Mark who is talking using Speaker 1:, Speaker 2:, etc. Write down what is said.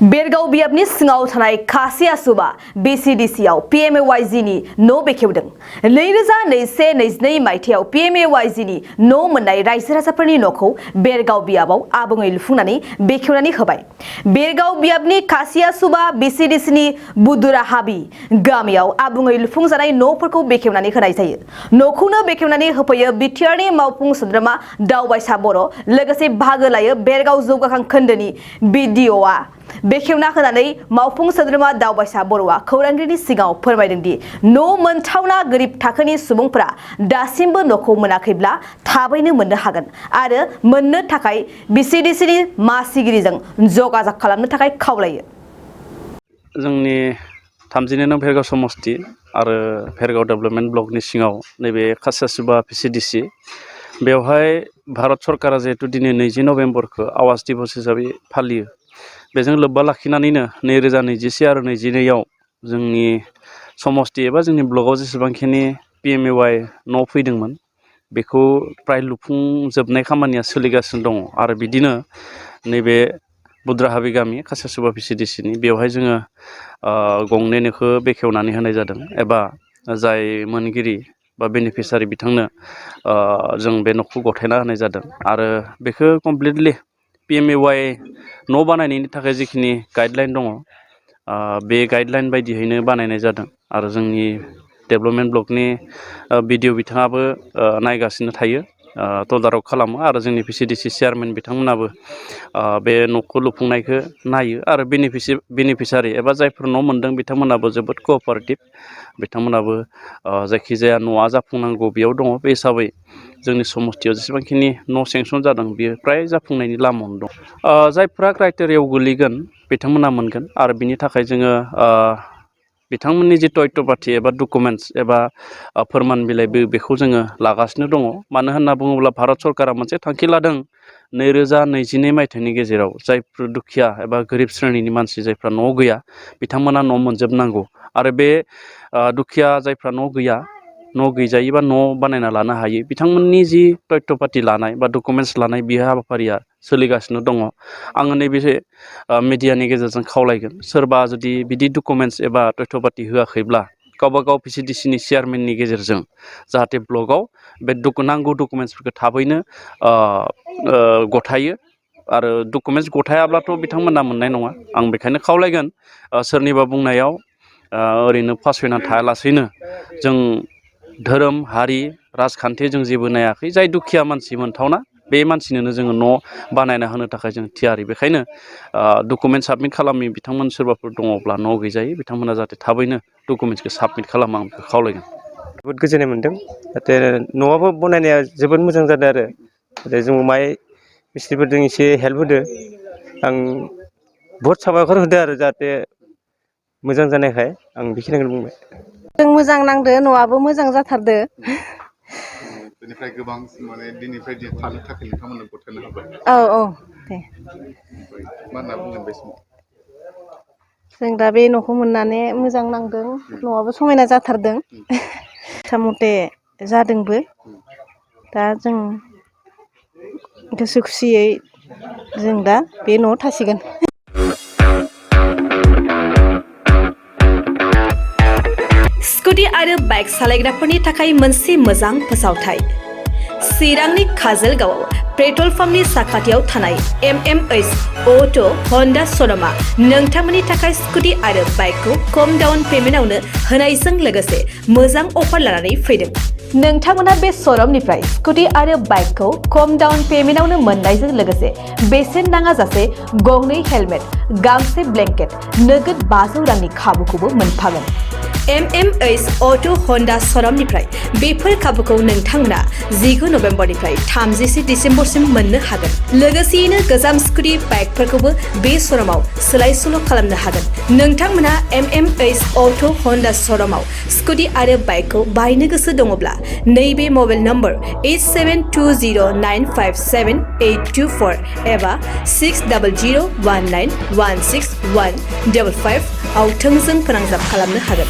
Speaker 1: बेरगाव बियाबनि सिङाव थानाय खासिया सुबा Vcdc आव Pmay-G नि न' बेखेवदों। 2021-22 मायथाइयाव Pmay-G नि न' मोननाय रायजो राजाफोरनि न'खौ बेरगाव बियाबाव आबुङै लुफुंनानै बेखेवनानै होबाय। बेरगाव बियाबनि खासिया सुबा Vcdc नि बुदुरा हाबि गामियाव आबुङै लुफुंजानाय न'फोरखौ बेखेवनानै होनाय जायो। न'खौनो बेखेवनानै होफैयो बिटिआरनि मावफुं सोद्रोमा दावबायसा बर' लोगोसे बाहागो लायो बेरगाव जौगाखां खोन्दोनि बिडिअआ बेखेवना होनानै मावफुं सोद्रोमा दावबायसा बर'आ खौरांगिरिनि सिगाङाव फोरमायदों दि न' मोनथावना गोरिब थाखोनि सुबुंफोरा दासिमबो न'खौ मोनाखैब्ला थाबैनो मोननो हागोन आरो मोननो थाखाय Vcdc नि मासिगिरिजों जगाजग खालामनो थाखाय खावलायो।
Speaker 2: जोंनि 32 नं भेरगाव समस्ति आरो भेरगाव डेभेलपमेन्ट ब्लकनि सिङाव नैबे खासियासुबा Vcdc बेवहाय भारत सरकारा जिहेतु दिनै 20 नभेम्बरखौ आवास दिबस हिसाबै फालियो। बेजों लोब्बा लाखिनानैनो 2021 आरो 2022आव जोंनि समस्ति एबा जोंनि ब्लकआव जेसेबांखिनि Pmay न' फैदोंमोन बेखौ प्राय लुफुंजोबनाय खामानिया सोलिगासिनो दङ आरो बिदिनो नैबे बुद्राहाबि गामि खासियासुबा Vcdc नि बेवहाय जोङो गंनै न'खौ बेखेवनानै होनाय जादों एबा जाय मोनगिरि बा बेनिफिसारि बिथांनो जों बे न'खौ गथायना होनाय जादों आरो बेखौ कमप्लिटलि Pmay न' बानायनायनि थाखाय जिखिनि गाइडलाइन दङ बे गाइडलाइन बायदियैनो बानायनाय जादों आरो जोंनि डेभेलपमेन्ट ब्लकनि बिडिअ बिथाङाबो नायगासिनो थायो तदारक खालामो आरो जोंनि Vcdc चेयारमेन बिथांमोनाबो बे न'खौ लुफुंनायखौ नायो आरो बेनिफिसारि एबा जायफोर न' मोनदों बिथांमोनाबो जोबोद कअपारेटिभ बिथांमोनाबो जायखिजाया न'आ जाफुंनांगौ बेयाव दङ बे हिसाबै जोंनि समस्तियाव जेसेबांखिनि न' सेंसन जादों बियो प्राय जाफुंनायनि लामायावनो दं। जायफ्रा क्राइटेरियाव गोलैगोन बिथांमोना मोनगोन आरो बिनि थाखाय जोङो बिथांमोननि जि तथ्यपाथि एबा डकुमेन्टस एबा फोरमान बिलाइ बेखौ जोङो लागासिनो दङ। मानो होनना बुङोब्ला भारत सरकारा मोनसे थांखि लादों 2022 मायथाइनि गेजेराव जायफोर दुखिया एबा गोरिब श्रेणिनि मानसि जायफ्रा न' गैया बिथांमोना न' मोनजोबनांगौ आरो बे दुखिया जायफ्रा न' गैया न' गैजायै बा न' बानायना लानो हायो बिथांमोननि जि तथ्यपाथि लानाय बा डकुमेन्टस लानाय बे हाबाफारिया सोलिगासिनो दङ। आङो नैबे मिडियानि गेजेरजों खावलायगोन सोरबा जुदि बिदि डकुमेन्टस एबा तथ्यपाथि होआखैब्ला गावबागाव Vcdc नि चेयारमेननि गेजेरजों जाहाथे ब्लकआव बे नांगौ डकुमेन्टसफोरखौ थाबैनो गथायो आरो डकुमेन्टस गथायाब्लाथ' बिथांमोना मोननाय नङा। आं बेखायनो खावलायगोन सोरनिबा बुंनायाव ओरैनो फासयना थायालासेनो जों धोरोम हारि राजखान्थि जों जेबो नायाखै जाय दुखिया मानसि मोनथावना बे मानसिनोनो जोङो न' बानायना होनो थाखाय जों थियारि बेखायनो डकुमेन्ट साबमिट खालामि बिथांमोन सोरबाफोर दङब्ला न' गैजायै बिथांमोना जाहाथे थाबैनो डकुमेन्टसखौ साबमिट खालामो आं बेखौ खावलायगोन।
Speaker 3: जोबोद गोजोननाय मोन्दों जाहाथे न'आबो बनायनाया जोबोद मोजां जादों आरो जों माइ मिस्ट्रिफोरजों एसे हेल्प होदो आं बहुत साबायखर होदो आरो जाहाथे मोजां जानायखाय आं बेखिनिखौनो बुंबाय।
Speaker 4: जों मोजां नांदो न'आबो मोजां जाथारदो।
Speaker 5: बेनिफ्राय गोबां माने दिननिफ्राय थानो थाखाय नोंथांमोननो गथायना होबाय।
Speaker 4: औ दे
Speaker 5: मा होनना बुंगोन बे समाव?
Speaker 4: जों दा बे न'खौ मोननानै मोजां नांदों न'आबो समायना जाथारदों मथा मथे जादोंबो दा जों गोसो खुसियै जों दा बे न'आव थासिगोन।
Speaker 1: स्कुटी आरो बाइक सालायग्राफोरनि थाखाय मोनसे मोजां फोसावथाय। चिरांनि काजलगावआव पेट्रल पाम्पनि साखाथियाव थानाय MMH अट' हन्डा श'रुमआ नोंथांमोननि थाखाय स्कुटी आरो बाइकखौ खम डाउन पेमेन्टआवनो होनायजों लोगोसे मोजां अफार लानानै फैदों। नोंथांमोना बे श'रुमनिफ्राय स्कुटी आरो बाइकखौ खम डाउन पेमेन्टआवनो मोननायजों लोगोसे बेसेन नाङाजासे गंनै हेलमेट गांसे ब्लेंकेट नोगोद 500 रांनि खाबुखौबो मोनफागोन। MMH अट' हन्डा श'रुमनिफ्राय बेफोर खाबुखौ नोंथांमोना 19 नभेम्बरनिफ्राय 30 डिसेम्बरसिम मोननो हागोन। लोगोसेयैनो गोजाम स्कुटी बाइकफोरखौबो बे श'रुमाव सोलाय सोल' खालामनो हागोन। नोंथांमोना MMH अट' हन्डा श'रुमाव स्कुटी आरो बाइकखौ बायनो गोसो दङब्ला नैबे मबाइल नम्बर 8720957824 एबा 6001916155 आव थोंजों फोनांजाब खालामनो हागोन।